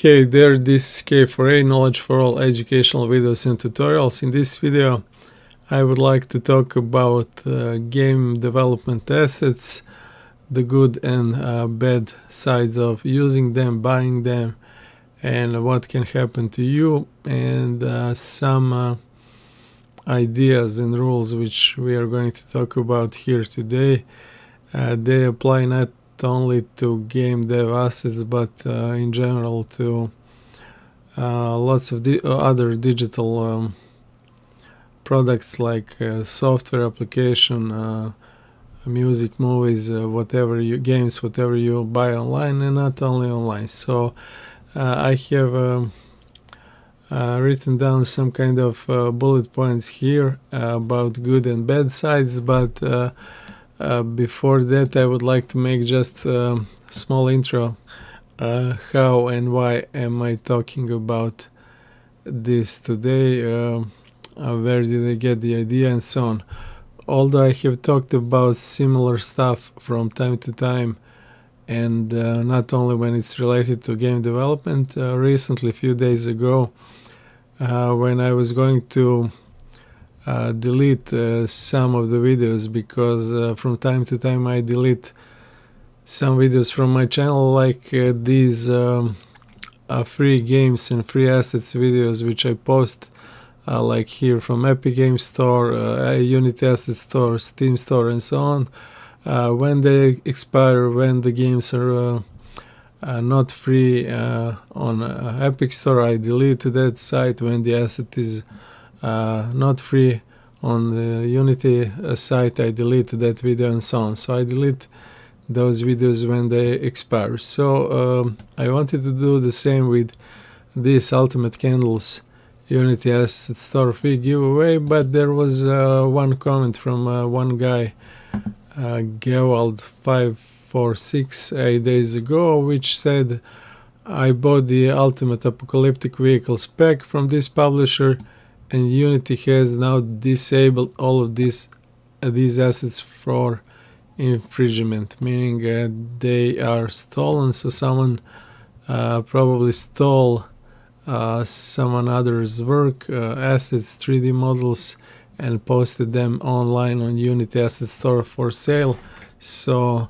Hey there, this is K4A, Knowledge for All educational videos and tutorials. In this video I would like to talk about game development assets, the good and bad sides of using them, buying them, and what can happen to you, and some ideas and rules which we are going to talk about here today. They apply not only to game dev assets but in general to lots of other digital products like software application, music, movies, whatever games, whatever you buy online, and not only online. So I have written down some kind of bullet points here about good and bad sides, but before that I would like to make just a small intro. How and why am I talking about this today? Where did I get the idea, and so on. Although I have talked about similar stuff from time to time, and not only when it's related to game development, recently, a few days ago, when I was going to delete some of the videos, because from time to time I delete some videos from my channel, like these free games and free assets videos which I post, like here from Epic Games Store, Unity Asset Store, Steam Store, and so on. When they expire, when the games are not free on Epic Store, I delete that site. When the asset is not free on the Unity site, I delete that video, and so on. So I delete those videos when they expire. So I wanted to do the same with this Ultimate Candles Unity Asset Store free giveaway, but there was one comment from one guy, Gewald546, 8 days ago, which said, I bought the Ultimate Apocalyptic Vehicles pack from this publisher, and Unity has now disabled all of these assets for infringement, meaning they are stolen. So someone probably stole someone other's work, assets, 3D models, and posted them online on Unity Asset Store for sale. So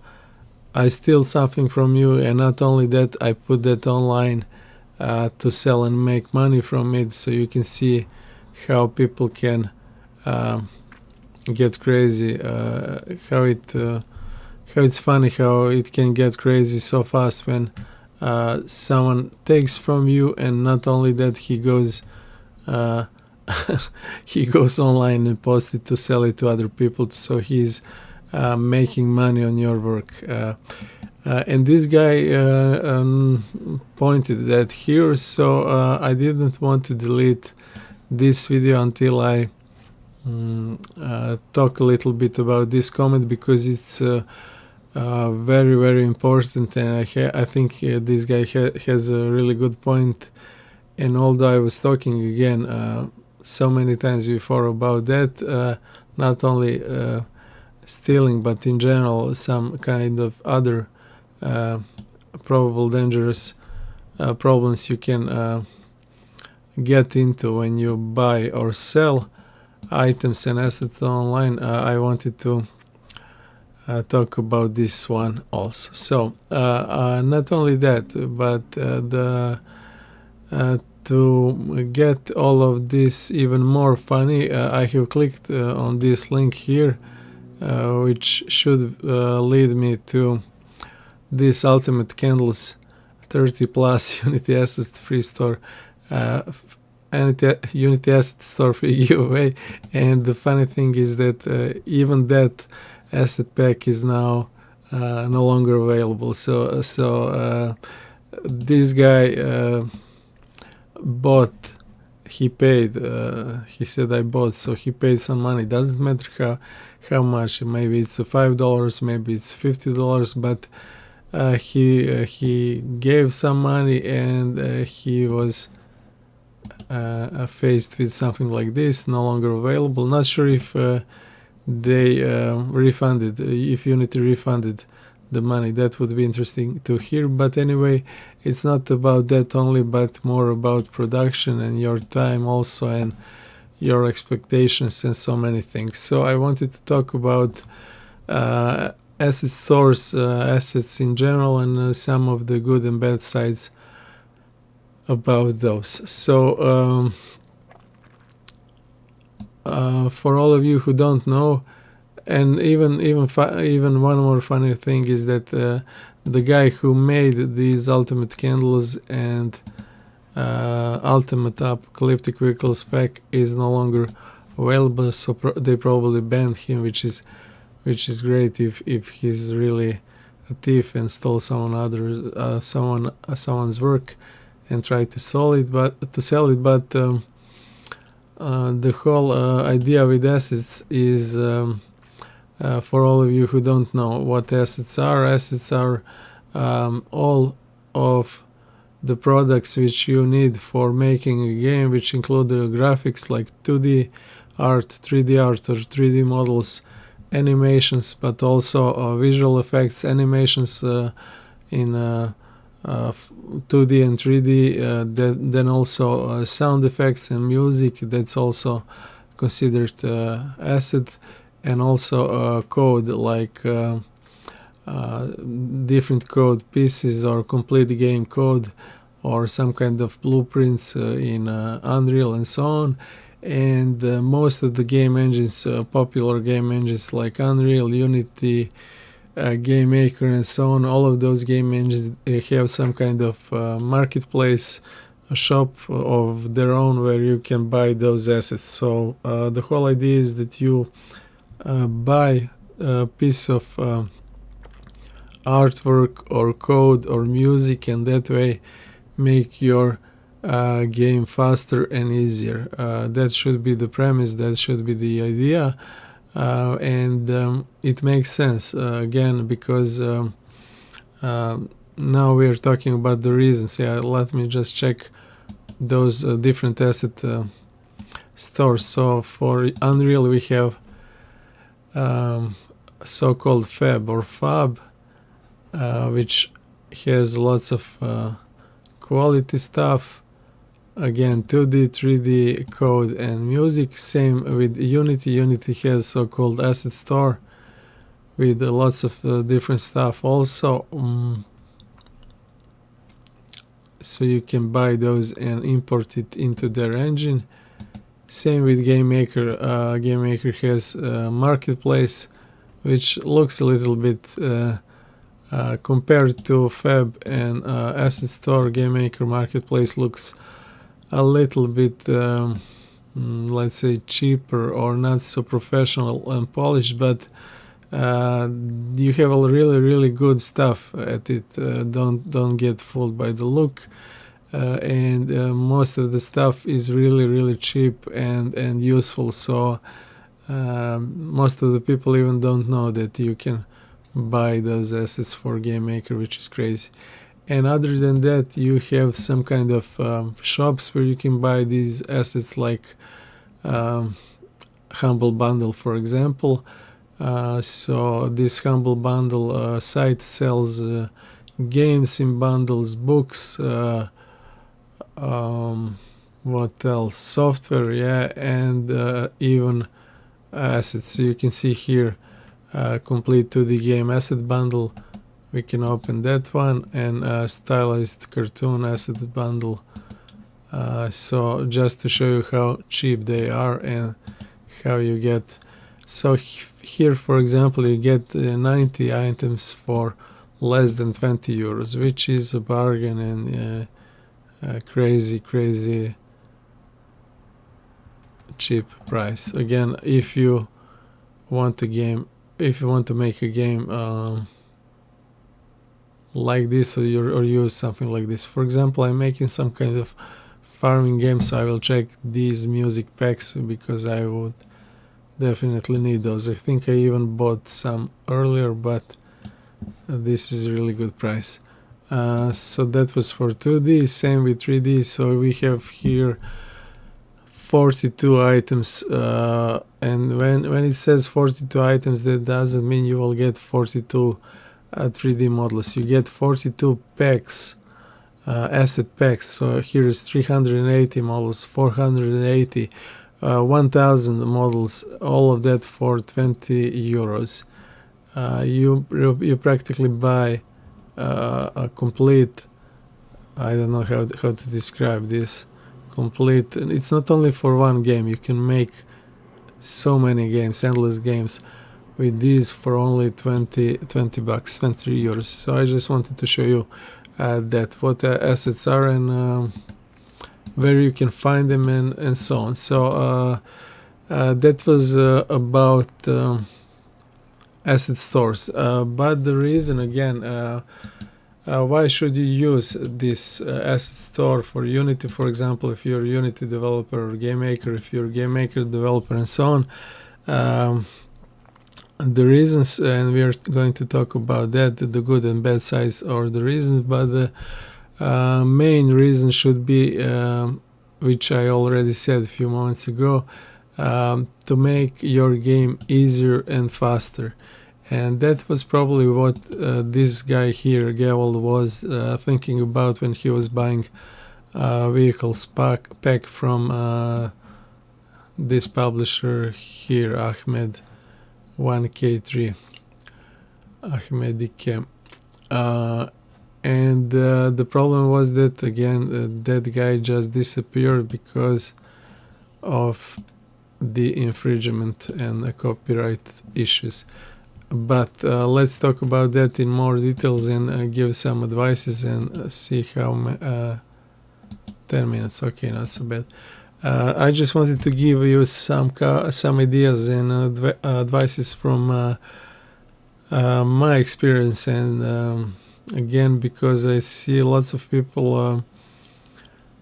I steal something from you, and not only that, I put that online to sell and make money from it. So you can see how people can get crazy, how it's funny how it can get crazy so fast when someone takes from you, and not only that, he goes online and posts it to sell it to other people. So he's making money on your work. And this guy pointed that here, so I didn't want to delete this video until I talk a little bit about this comment, because it's very, very important, and I think this guy has a really good point. And although I was talking again so many times before about that, not only stealing, but in general some kind of other probable dangerous problems you can get into when you buy or sell items and assets online, I wanted to talk about this one also. So not only that, but to get all of this even more funny, I have clicked on this link here, which should lead me to this Ultimate Candles 30 plus Unity Asset free store, Unity Asset Store free giveaway. And the funny thing is that even that asset pack is now no longer available. So this guy bought, he paid, he said I bought, so he paid some money. Doesn't matter how much, maybe it's $5, maybe it's $50, but he gave some money, and he was faced with something like this, no longer available. Not sure if they refunded, if Unity refunded the money. That would be interesting to hear. But anyway, it's not about that only, but more about production and your time also, and your expectations and so many things. So I wanted to talk about asset stores, assets in general, and some of the good and bad sides about those. So for all of you who don't know, and even one more funny thing is that the guy who made these ultimate candles and ultimate apocalyptic vehicle spec is no longer available, so they probably banned him, which is great if he's really a thief and stole someone's work and tried to sell it. But the whole idea with assets is, for all of you who don't know what assets are all of the products which you need for making a game, which include the graphics like 2D art, 3D art, or 3D models, animations, but also visual effects, animations in 2D and 3D, then also sound effects and music. That's also considered asset, and also code like different code pieces or complete game code or some kind of blueprints in Unreal and so on. And most of the game engines, popular game engines like Unreal, Unity, Game Maker and so on, all of those game engines have some kind of marketplace, a shop of their own where you can buy those assets. So the whole idea is that you buy a piece of artwork or code or music, and that way make your game faster and easier. That should be the premise, that should be the idea, and it makes sense again, because now we are talking about the reasons. Let me just check those different asset stores. So for Unreal we have so-called Fab or Fab, which has lots of quality stuff, again 2D, 3D code and music. Same with Unity. Unity has so-called asset store with lots of different stuff also, so you can buy those and import it into their engine. Same with Game Maker. Game Maker has a marketplace which looks a little bit compared to Fab and Asset Store. Game Maker Marketplace looks a little bit let's say cheaper or not so professional and polished, but you have a really good stuff at it. Don't get fooled by the look, and most of the stuff is really cheap and useful. So most of the people even don't know that you can buy those assets for Game Maker, which is crazy. And other than that, you have some kind of shops where you can buy these assets, like Humble Bundle, for example. So this Humble Bundle site sells games in bundles, books, what else, software, and even assets. So you can see here complete 2D game asset bundle. We can open that one, and stylized cartoon asset bundle. So just to show you how cheap they are and how you get. So here, for example, you get 90 items for less than 20 euros, which is a bargain and crazy cheap price. Again, if you want to make a game like this, or use something like this. For example, I'm making some kind of farming game, so I will check these music packs because I would definitely need those. I think I even bought some earlier, but this is really good price. So that was for 2D. Same with 3D. So we have here 42 items, and when it says 42 items, that doesn't mean you will get 42 3D models. You get 42 packs, asset packs. So here is 380 models, 480, 1000 models, all of that for 20 euros. You practically buy a complete, I don't know how to describe this, complete. It's not only for one game, you can make so many games, endless games with these for only 20 bucks, 20 euros. So I just wanted to show you that what assets are and where you can find them and so on. So that was about asset stores, but the reason again why should you use this asset store for Unity, for example, if you're a Unity developer or game maker, if you're a game maker developer and so on. The reasons, and we are going to talk about that, the good and bad sides or the reasons, but the main reason should be, which I already said a few moments ago, to make your game easier and faster. And that was probably what this guy here, Gewald, was thinking about when he was buying vehicles pack from this publisher here, Ahmed 1K3, Ahmed Dike. And the problem was that again that guy just disappeared because of the infringement and the copyright issues. But let's talk about that in more details and give some advices and see how 10 minutes, okay, not so bad. I just wanted to give you some ideas and advices from my experience, and again, because I see lots of people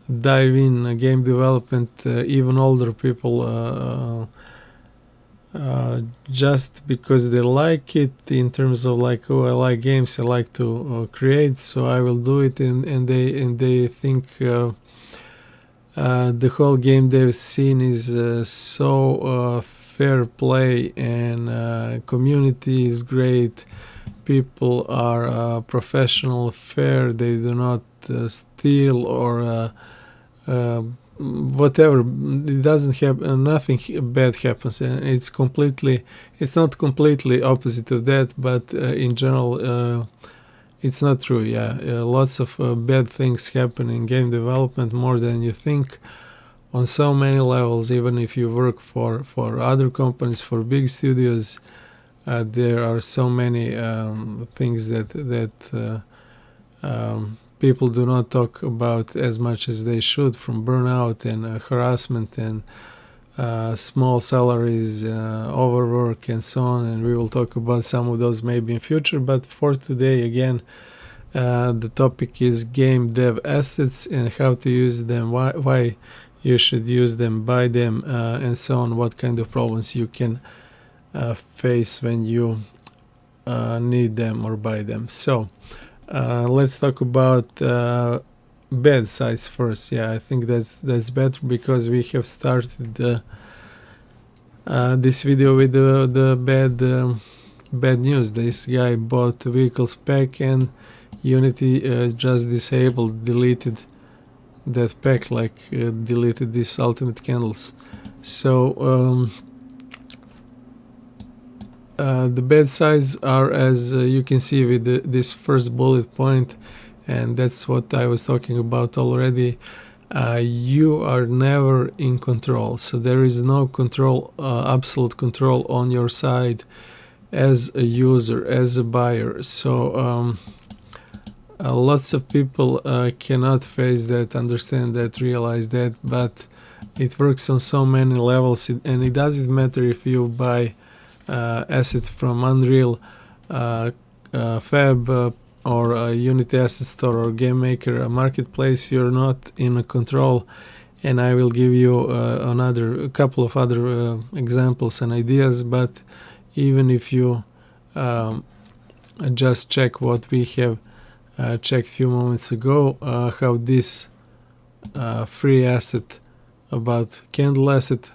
dive in game development, even older people, just because they like it, in terms of like, oh, I like games, I like to create, so I will do it, and they think the whole game dev scene is so fair play, and community is great, people are professional, fair, they do not steal or whatever. It doesn't happen, nothing bad happens, and it's not completely opposite of that, but in general it's not true. Lots of bad things happen in game development, more than you think, on so many levels. Even if you work for other companies, for big studios, there are so many things that people do not talk about as much as they should, from burnout and harassment and small salaries, overwork and so on, and we will talk about some of those maybe in future. But for today, again, the topic is game dev assets and how to use them, why you should use them, buy them, and so on, what kind of problems you can face when you need them or buy them. So let's talk about bad sides first. I think that's better, because we have started this video with the bad news. This guy bought vehicles pack and Unity just deleted that pack, like deleted these ultimate candles. So the bad sides are, as you can see with this first bullet point, and that's what I was talking about already. You are never in control, so there is no control, absolute control on your side as a user, as a buyer. So lots of people cannot face that, understand that, realize that, but it works on so many levels, and it doesn't matter if you buy assets from Unreal, Fab, or Unity Asset Store, or Game Maker Marketplace. You're not in control, and I will give you a couple of other examples and ideas. But even if you just check what we have checked a few moments ago, how this free asset about candle asset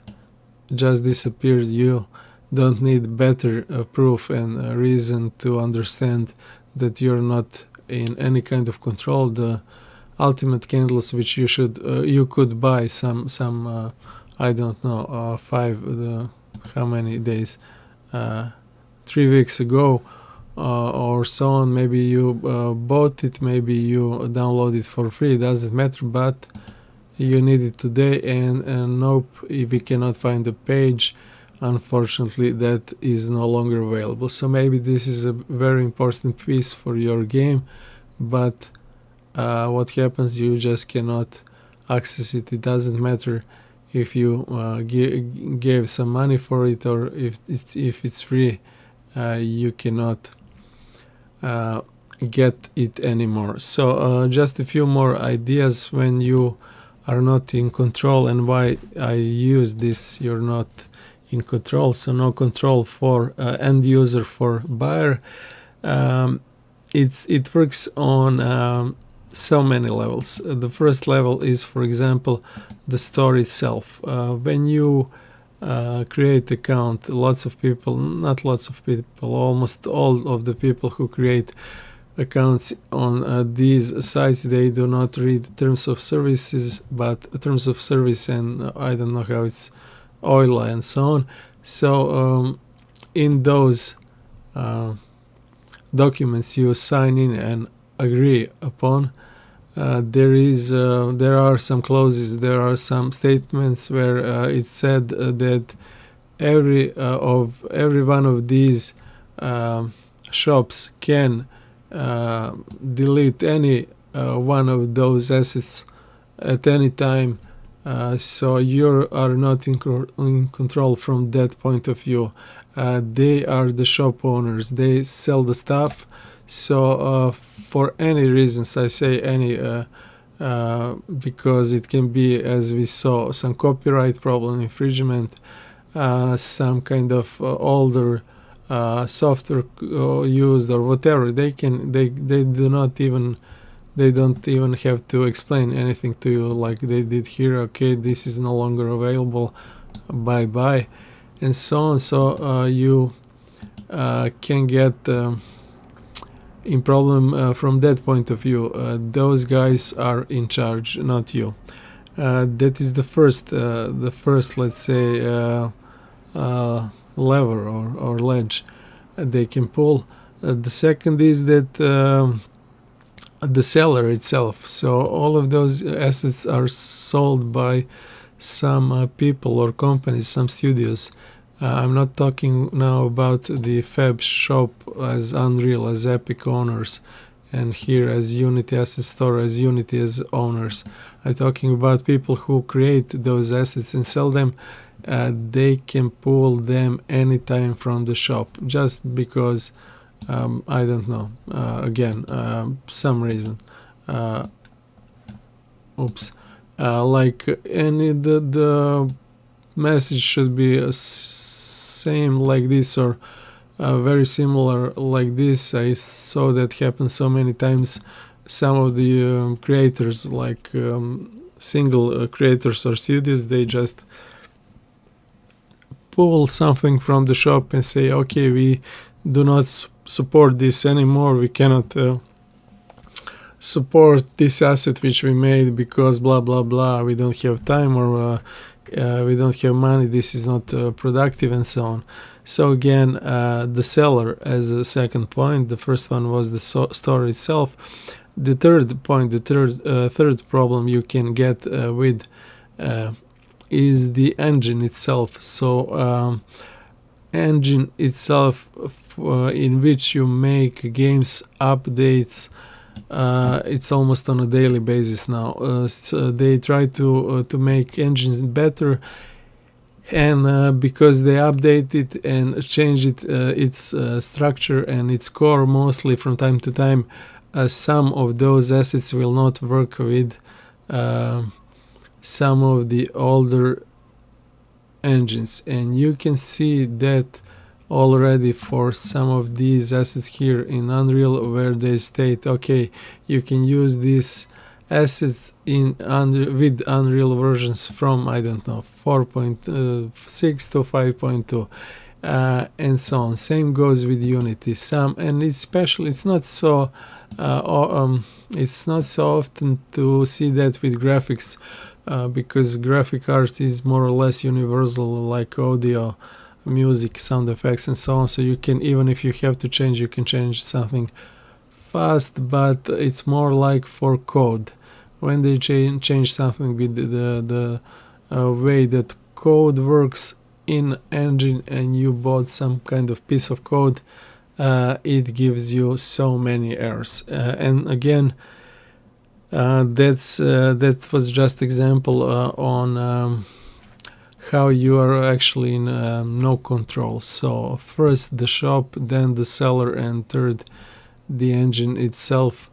just disappeared, you don't need better proof and reason to understand that you're not in any kind of control. The ultimate candles which you could buy some I don't know, how many days, 3 weeks ago, or so on. Maybe you bought it, maybe you download it for free, doesn't matter, but you need it today, and nope, if we cannot find the page, unfortunately that is no longer available. So maybe this is a very important piece for your game, but what happens, you just cannot access it. It doesn't matter if you gave some money for it, or if it's free, you cannot get it anymore. So just a few more ideas when you are not in control, and why I use this you're not in control. So no control for end user, for buyer. It works on so many levels. The first level is, for example, the store itself. When you create account, lots of people, not lots of people, almost all of the people who create accounts on these sites, they do not read terms of services, but terms of service and I don't know how it's OILA and so on. So in those documents you sign in and agree upon, there are some clauses, there are some statements where it's said that every one of these shops can delete any one of those assets at any time, so you are not in control from that point of view. They are the shop owners, they sell the stuff. So for any reasons, I say any, because it can be, as we saw, some copyright problem, infringement, some kind of older software used, or whatever. They don't even have to explain anything to you like they did here. Okay, this is no longer available, bye bye, and so on. So you can get in problem from that point of view. Those guys are in charge, not you. That is the first let's say lever or ledge they can pull. The second is that the seller itself. So all of those assets are sold by some people or companies, some studios. I'm not talking now about the Fab Shop as Unreal, as Epic owners, and here as Unity Asset Store, as Unity as owners. I'm talking about people who create those assets and sell them. They can pull them anytime from the shop, just because I don't know, again, some reason. Like any the message should be same like this, or very similar like this. I saw that happen so many times. Some of the creators, like single creators or studios, they just pull something from the shop and say, okay, we do not support this anymore, we cannot support this asset which we made because blah blah blah, we don't have time, or we don't have money, this is not productive, and so on. So again, the seller as a second point. The first one was the store itself. The third point, the third problem you can get with is the engine itself. So engine itself in which you make games, updates, it's almost on a daily basis now. So they try to make engines better, and because they update it and change its structure and its core mostly from time to time, some of those assets will not work with some of the older engines, and you can see that already for some of these assets here in Unreal, where they state, okay, you can use these assets in with Unreal versions from, I don't know, 4.6 to 5.2, and so on. Same goes with Unity. And especially it's not so often to see that with graphics, because graphic art is more or less universal, like audio, music, sound effects, and so on. So you can, even if you have to change, you can change something fast, but it's more like for code. When they change something with the way that code works in engine, and you bought some kind of piece of code, it gives you so many errors. And again, that was just example on how you are actually in no control. So first the shop, then the seller, and third the engine itself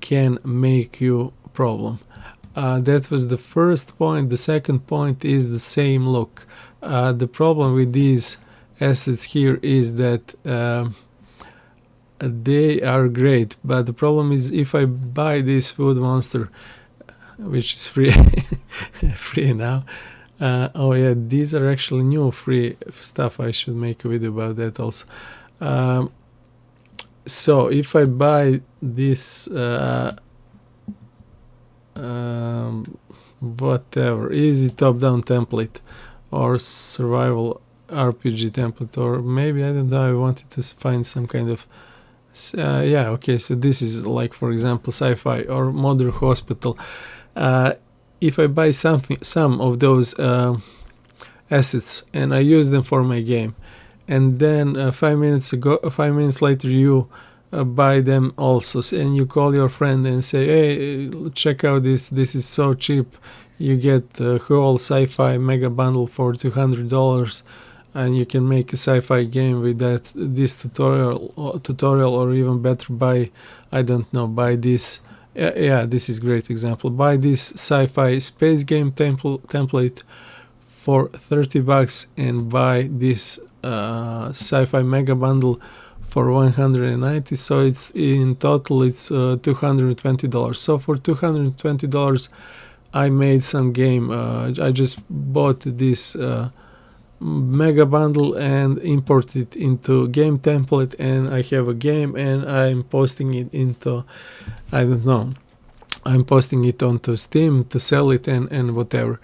can make you problem. That was the first point. The second point is the same look. The problem with these assets here is that they are great, but the problem is if I buy this food monster, which is free free now. Oh yeah, these are actually new free stuff. I should make a video about that also. So if I buy this whatever, easy top-down template or survival RPG template, or maybe, I don't know, I wanted to find some kind of yeah, okay, so this is like, for example, sci-fi or modern hospital. If I buy some of those assets and I use them for my game, and then 5 minutes later you buy them also, and you call your friend and say, hey, check out this is so cheap, you get the whole sci-fi mega bundle for $200, and you can make a sci-fi game with this tutorial, or even better, buy, I don't know, buy this, yeah, this is great example, buy this sci-fi space game template for $30 and buy this sci-fi mega bundle for $190. So it's in total it's $220. So for $220 I made some game. I just bought this mega bundle and imported it into game template, and I have a game, and I'm posting it into, I don't know, I'm posting it onto Steam to sell it and whatever.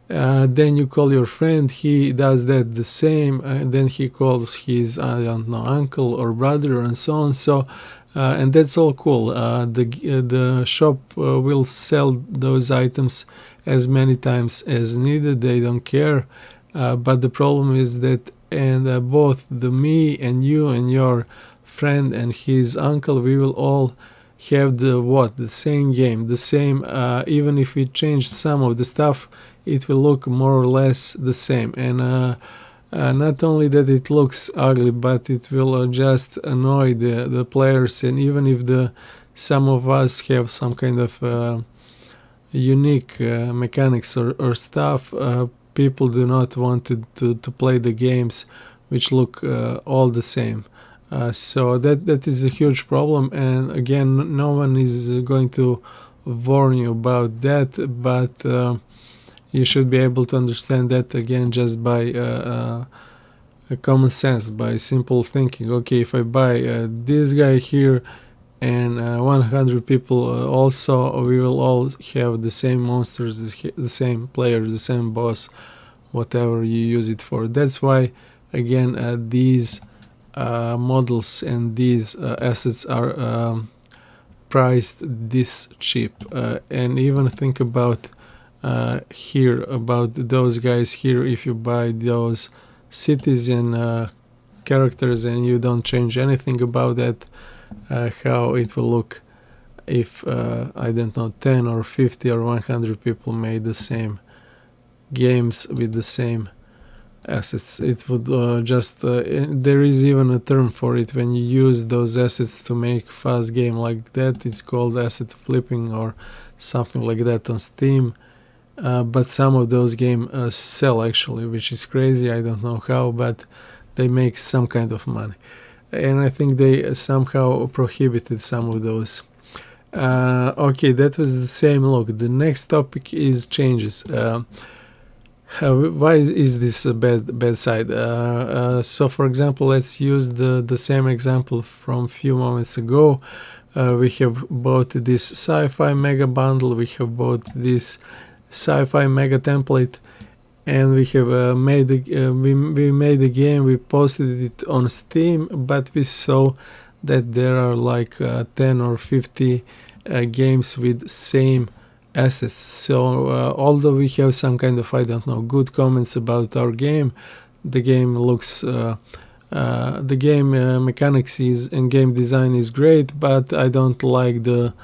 Then you call your friend, he does that the same, and then he calls his, I don't know, uncle or brother, and so on. So and that's all cool. The shop will sell those items as many times as needed. They don't care. But the problem is that, and both me and you and your friend and his uncle, we will all have the same game, the same, even if we change some of the stuff, it will look more or less the same. And not only that it looks ugly, but it will just annoy the players. And even if some of us have some kind of unique mechanics or stuff, people do not want to play the games which look all the same. So that is a huge problem, and again, no one is going to warn you about that, but you should be able to understand that, again, just by common sense, by simple thinking. Okay, if I buy this guy here and 100 people also, we will all have the same monsters, the same player, the same boss, whatever you use it for. That's why, again, these models and these assets are priced this cheap. And even think about here, about those guys here. If you buy those cities and characters and you don't change anything about that, how it will look if I don't know, 10 or 50 or 100 people made the same games with the same assets. It would just there is even a term for it. When you use those assets to make fast game like that, it's called asset flipping or something like that on Steam. But some of those games sell actually, which is crazy. I don't know how, but they make some kind of money, and I think they somehow prohibited some of those. Okay, that was the same look. The next topic is changes. Why is this a bad side? So for example, let's use the same example from few moments ago. We have bought this sci-fi mega bundle, we have bought this sci-fi mega template, and we have we made a game, we posted it on Steam, but we saw that there are like 10 or 50 games with same assets. So although we have some kind of, I don't know, good comments about our game, the game looks the game mechanics is and game design is great, but I don't like the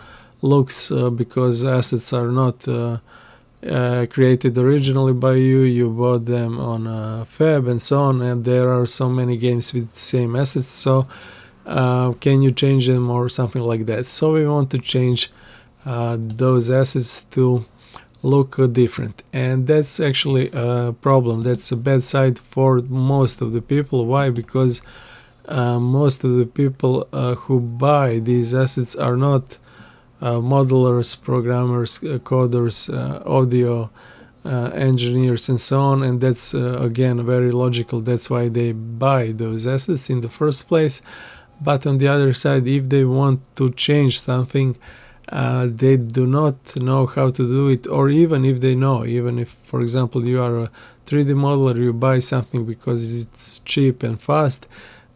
looks because assets are not created originally by you. You bought them on Fab and so on, and there are so many games with the same assets, so can you change them or something like that. So we want to change those assets to look different, and that's actually a problem. That's a bad side for most of the people. Why? Because most of the people who buy these assets are not modelers, programmers, coders, audio engineers, and so on, and that's again very logical. That's why they buy those assets in the first place. But on the other side, if they want to change something, they do not know how to do it, or even if they know, even if, for example, you are a 3D modeler, you buy something because it's cheap and fast,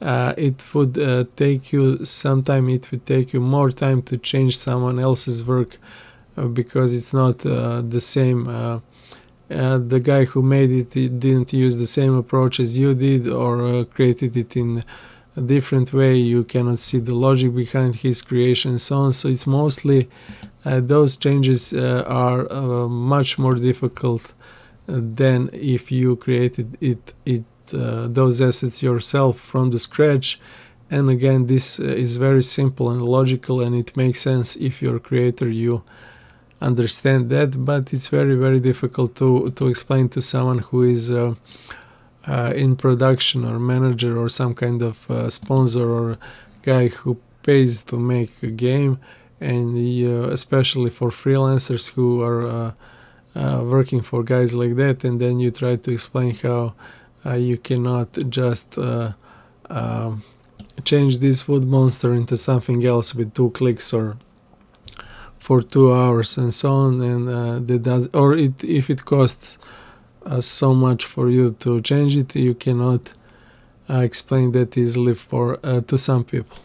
it would take you some time, it would take you more time to change someone else's work because it's not the same. The guy who made it didn't use the same approach as you did, or created it in a different way. You cannot see the logic behind his creation and so on. So it's mostly those changes are much more difficult than if you created those assets yourself from the scratch. And again, this is very simple and logical, and it makes sense if you're a creator, you understand that, but it's very difficult to explain to someone who is in production or manager or some kind of sponsor or guy who pays to make a game, and especially for freelancers who are working for guys like that, and then you try to explain how you cannot just change this food monster into something else with 2 clicks or for 2 hours and so on, and that does, or if it costs so much for you to change it, you cannot explain that easily for to some people.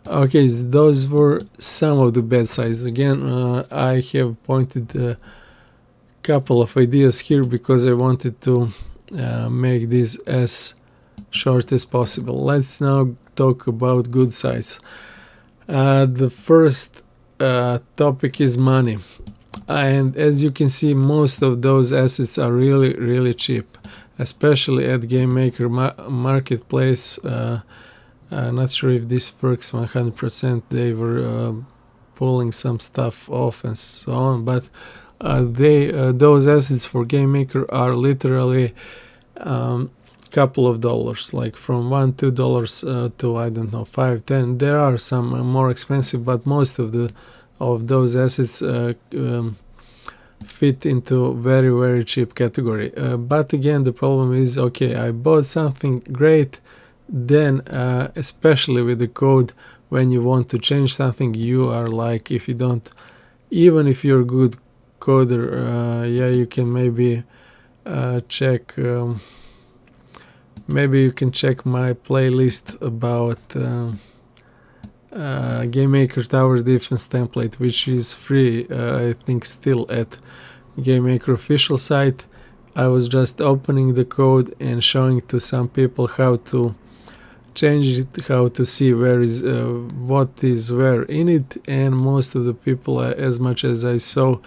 Okay, so those were some of the bad sides. Again, I have pointed a couple of ideas here because I wanted to make this as short as possible. Let's now talk about good sides. The first topic is money, and as you can see, most of those assets are really cheap, especially at GameMaker marketplace. Not sure if this works 100%. They were pulling some stuff off and so on, but those assets for GameMaker are literally couple of dollars, like from $1-2 to I don't know, $5-10. There are some more expensive, but most of those assets fit into very cheap category. But again, the problem is, okay, I bought something great, then especially with the code, when you want to change something, you are like, if you don't, even if you're a good coder, yeah, you can maybe check. Maybe you can check my playlist about GameMaker Tower Defense template, which is free, I think still at GameMaker official site. I was just opening the code and showing to some people how to change it, how to see where is what is where in it, and most of the people, as much as I saw,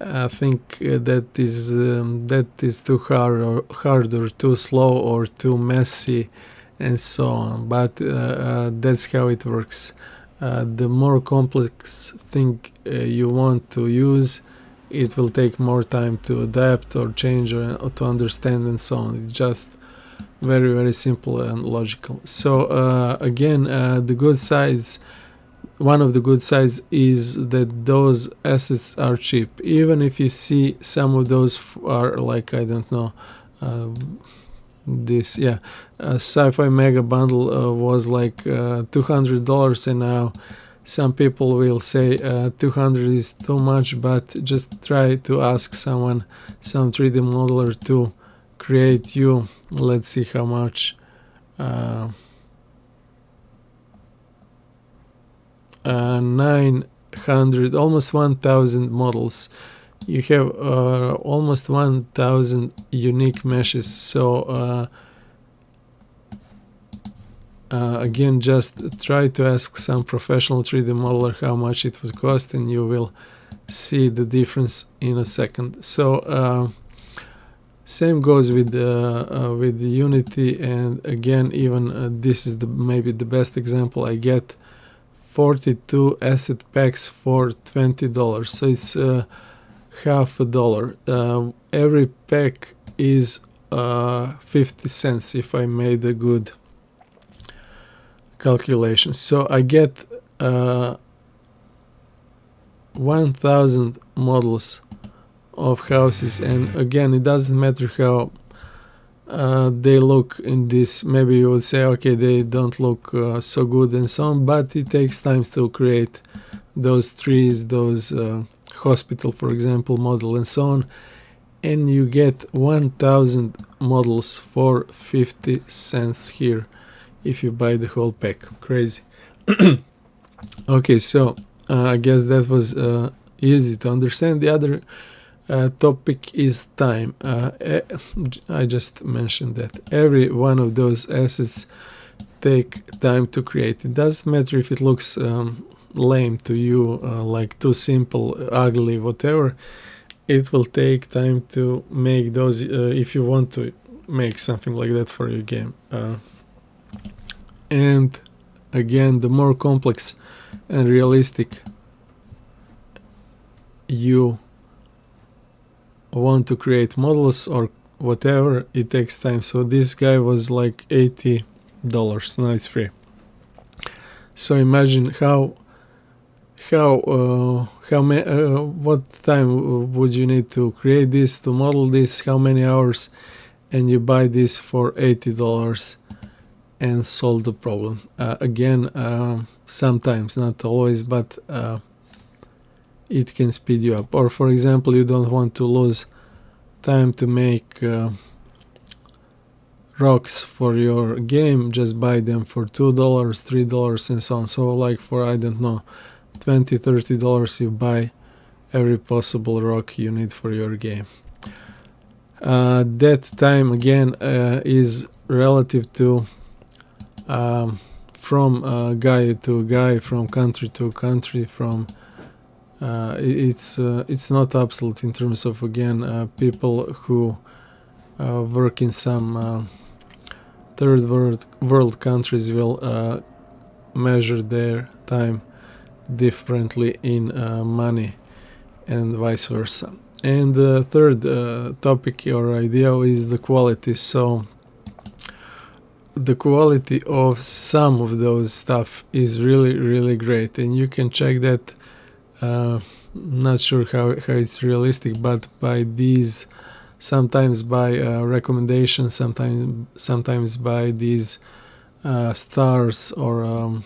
I think that is too hard or too slow or too messy and so on. But that's how it works. The more complex thing you want to use, it will take more time to adapt or change or to understand and so on. It's just very simple and logical. So again, the good sides one of the good sides is that those assets are cheap. Even if you see some of those are like, I don't know, this, yeah, Sci-Fi Mega Bundle was like $200, and now some people will say 200 is too much, but just try to ask someone, some 3D modeler, to create you, let's see how much, 900, almost 1000 models. You have almost 1000 unique meshes. So again, just try to ask some professional 3D modeler how much it would cost, and you will see the difference in a second. So same goes with Unity, and again, even this is maybe the best example. I get 42 asset packs for $20, so it's half a dollar. Every pack is 50 cents if I made a good calculation. So I get 1000 models of houses, and again, it doesn't matter how they look in this. Maybe you would say, okay, they don't look so good and so on, but it takes time to create those trees, those hospital, for example, model, and so on, and you get 1000 models for 50 cents here if you buy the whole pack. Crazy. Okay, so I guess that was easy to understand. The other topic is time. I just mentioned that every one of those assets take time to create. It doesn't matter if it looks lame to you, like too simple, ugly, whatever. It will take time to make those if you want to make something like that for your game. And again, the more complex and realistic you want to create models or whatever, it takes time. So this guy was like $80. Now it's free. So imagine what time would you need to create this, to model this, how many hours, and you buy this for $80 and solve the problem. Again, sometimes, not always, but it can speed you up. Or for example, you don't want to lose time to make rocks for your game, just buy them for $2, $3, and so on. So like for, I don't know, $20, $30, you buy every possible rock you need for your game. That time again is relative to from guy to guy, from country to country, from it's not absolute in terms of, again, people who work in some third world countries will measure their time differently in money, and vice versa. And the third topic or idea is the quality. So the quality of some of those stuff is really great, and you can check that. Not sure how it's realistic, but by these, sometimes by recommendations, sometimes by these stars or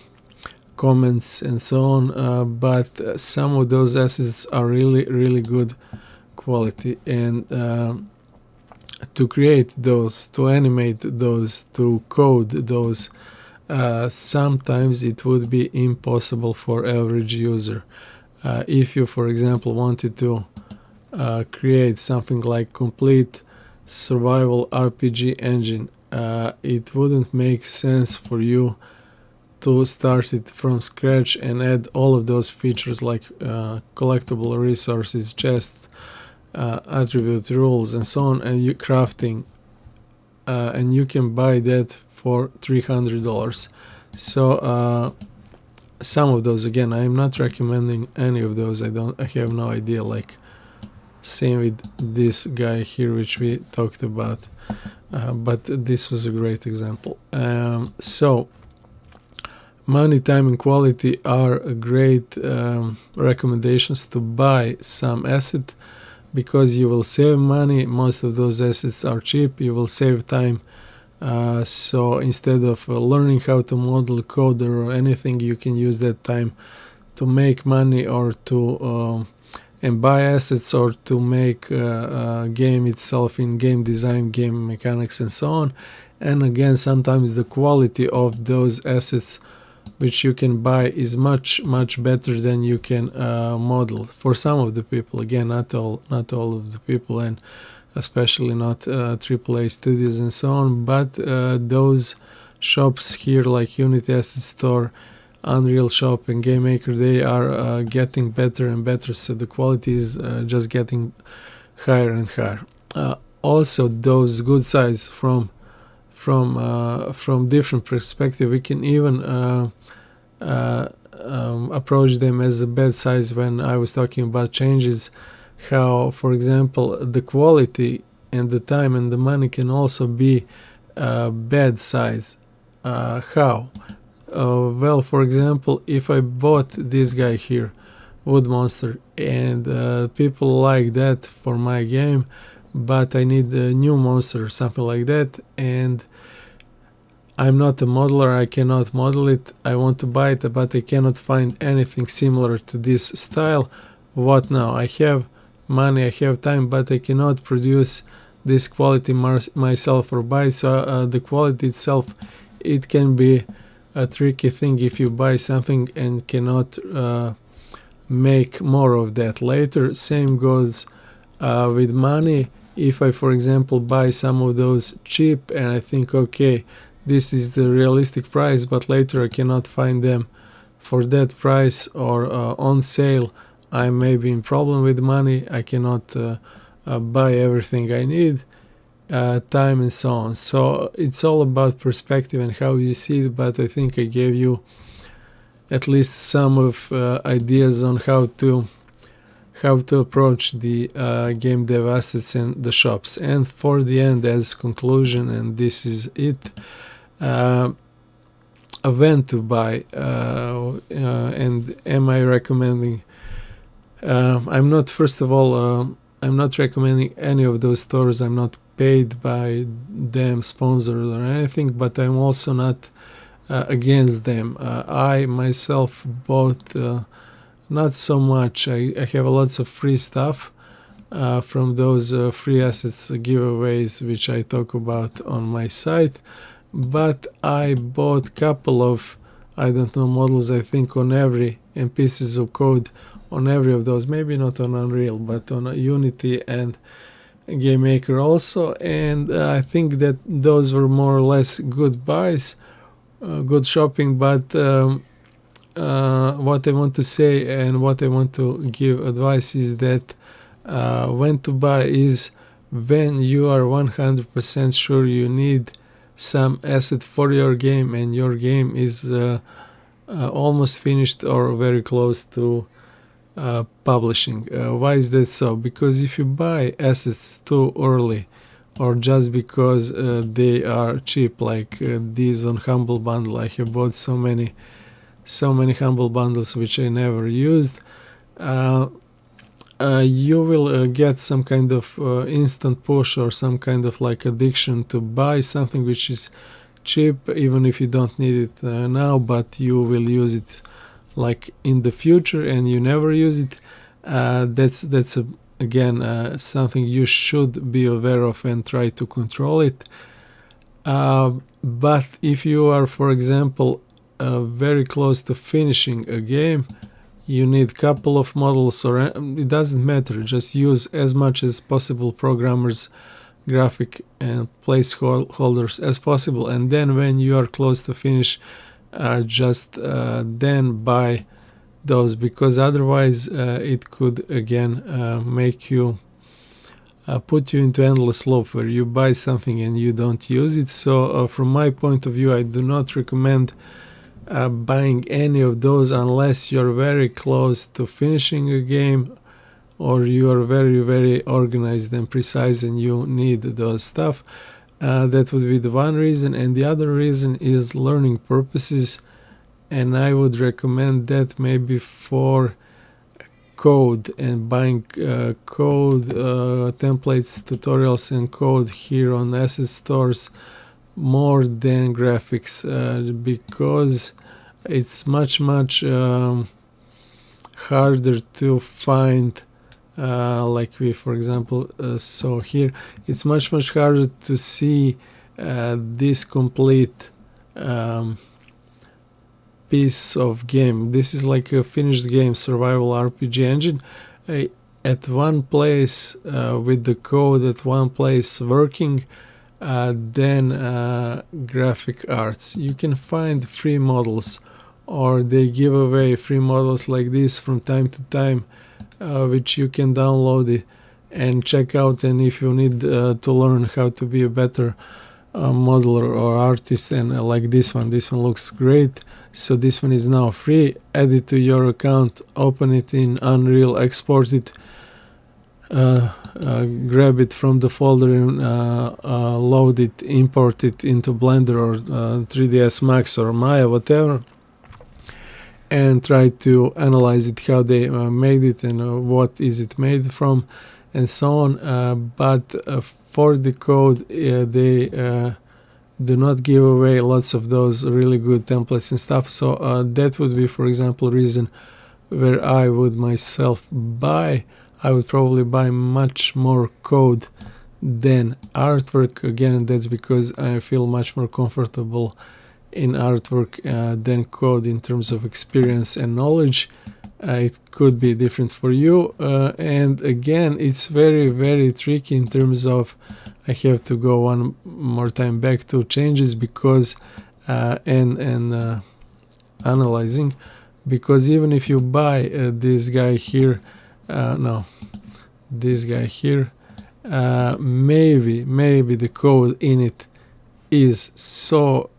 comments and so on, but some of those assets are really good quality, and to create those, to animate those, to code those, sometimes it would be impossible for average user. If you, for example, wanted to create something like complete survival RPG engine, it wouldn't make sense for you to start it from scratch and add all of those features like collectible resources, chests, attribute rules, and so on, and you crafting, and you can buy that for $300. So some of those, again, I'm not recommending any of those. I have no idea. Like same with this guy here, which we talked about, but this was a great example. So Money, time, and quality are a great recommendations to buy some asset, because you will save money. Most of those assets are cheap. You will save time. So instead of learning how to model code or anything, you can use that time to make money, or to and buy assets, or to make game itself in game design, game mechanics, and so on. And again, sometimes the quality of those assets which you can buy is much better than you can model. For some of the people, again, not all of the people, and especially not AAA studios and so on, but those shops here like Unity Asset Store, Unreal Shop, and Game Maker, they are getting better and better, so the quality is just getting higher and higher. Also, those good sides from different perspective, we can even approach them as a bad size. When I was talking about changes, how, for example, the quality and the time and the money can also be bad sides. How? Well, for example, if I bought this guy here, Wood Monster, and people like that for my game, but I need a new monster or something like that, and I'm not a modeler, I cannot model it, I want to buy it, but I cannot find anything similar to this style. What now? I have money, I have time, but I cannot produce this quality myself or buy it. So the quality itself, it can be a tricky thing if you buy something and cannot make more of that later. Same goes with money. If I, for example, buy some of those cheap and I think, okay, this is the realistic price, but later I cannot find them for that price, or on sale, I may be in problem with money, I cannot buy everything I need, time, and so on. So it's all about perspective and how you see it, but I think I gave you at least some of ideas on how to approach the game dev assets and the shops. And for the end, as conclusion, and this is it, when to buy, and am I recommending? I'm not, first of all, I'm not recommending any of those stores. I'm not paid by them, sponsored or anything, but I'm also not against them. I myself bought not so much. I have lots of free stuff from those free assets giveaways which I talk about on my site, but I bought couple of, I don't know, models, I think, on every, and pieces of code on every of those, maybe not on Unreal, but on Unity and Game Maker also, and I think that those were more or less good buys, good shopping. But what I want to say and what I want to give advice is that when to buy is when you are 100% sure you need some asset for your game and your game is almost finished or very close to publishing. Why is that so? Because if you buy assets too early, or just because they are cheap, like these on Humble Bundle, I have bought so many Humble Bundles which I never used, you will get some kind of instant push or some kind of like addiction to buy something which is cheap, even if you don't need it now, but you will use it like in the future, and you never use it. That's again something you should be aware of and try to control it. But if you are, for example, very close to finishing a game, you need couple of models, or it doesn't matter, just use as much as possible programmers, graphic and placeholders as possible, and then when you are close to finish, just then buy those, because otherwise it could again make you put you into endless loop where you buy something and you don't use it. So from my point of view, I do not recommend buying any of those unless you're very close to finishing a game, or you are very organized and precise and you need those stuff. That would be the one reason, and the other reason is learning purposes and I would recommend that maybe for code and buying code templates, tutorials and code here on asset stores more than graphics, because it's much harder to find, like we for example saw here. It's much harder to see this complete piece of game. This is like a finished game, survival RPG engine, at one place with the code at one place working, then graphic arts. You can find free models, or they give away free models like this from time to time, which you can download it and check out. And if you need to learn how to be a better modeler or artist, and like this one looks great, so this one is now free. Add it to your account, open it in Unreal, export it, grab it from the folder and load it, import it into Blender or 3ds Max or Maya, whatever, and try to analyze it, how they made it and what is it made from and so on. But for the code, they do not give away lots of those really good templates and stuff. So that would be, for example, reason where I would myself buy. I would probably buy much more code than artwork. Again, that's because I feel much more comfortable in artwork than code in terms of experience and knowledge. It could be different for you, and again, it's very tricky in terms of, I have to go one more time back to changes, because and analyzing, because even if you buy this guy here, this guy here, maybe the code in it is so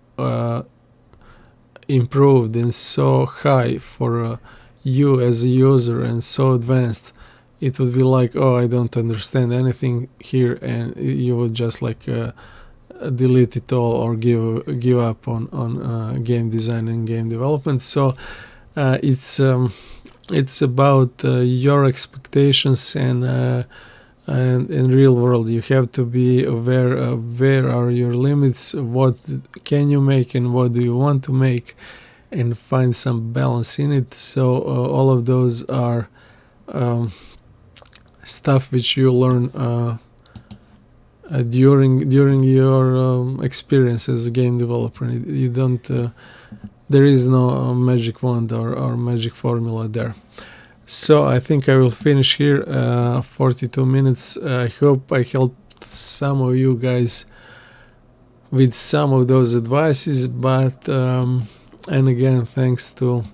improved and so high for you as a user and so advanced, it would be like, oh, I don't understand anything here, and you would just like delete it all or give up on game design and game development. So it's about your expectations and in real world. You have to be aware of where are your limits, what can you make and what do you want to make, and find some balance in it. So all of those are stuff which you learn during your experience as a game developer. You don't there is no magic wand or magic formula there. So I think I will finish here. 42 minutes. I hope I helped some of you guys with some of those advices, but and again, thanks to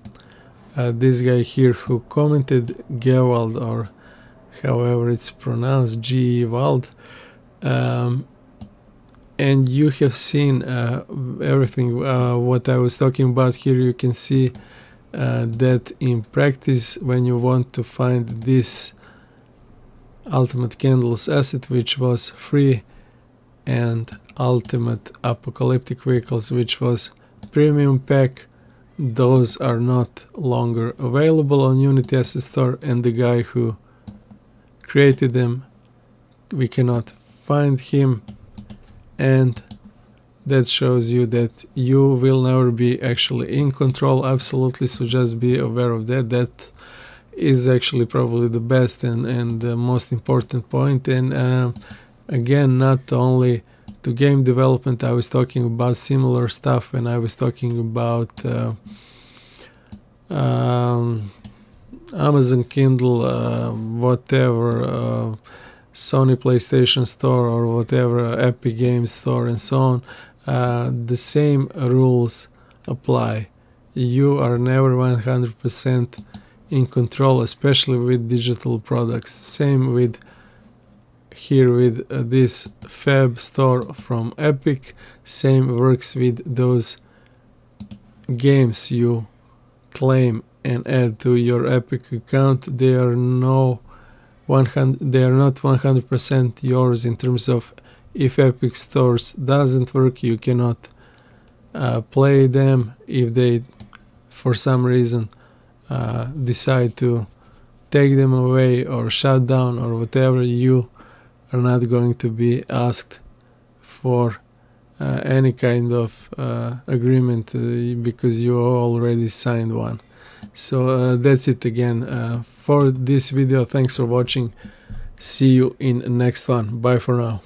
this guy here who commented, Gewald, or however it's pronounced, G-Wald. And you have seen everything what I was talking about here. You can see that in practice, when you want to find this Ultimate Candles asset, which was free, and Ultimate Apocalyptic Vehicles, which was premium pack, those are not longer available on Unity Asset Store, and the guy who created them, we cannot find him, and that shows you that you will never be actually in control, absolutely. So just be aware of that. That is actually probably the best and the most important point. And again, not only to game development, I was talking about similar stuff when I was talking about Amazon Kindle, whatever, Sony PlayStation Store or whatever, Epic Games Store and so on. The same rules apply. You are never 100% in control, especially with digital products. Same with here with this Fab Store from Epic. Same works with those games you claim and add to your Epic account. They are not 100% yours in terms of, if Epic Stores doesn't work, you cannot play them. If they for some reason decide to take them away or shut down or whatever, you are not going to be asked for any kind of agreement because you already signed one. So that's it again for this video. Thanks for watching. See you in next one. Bye for now.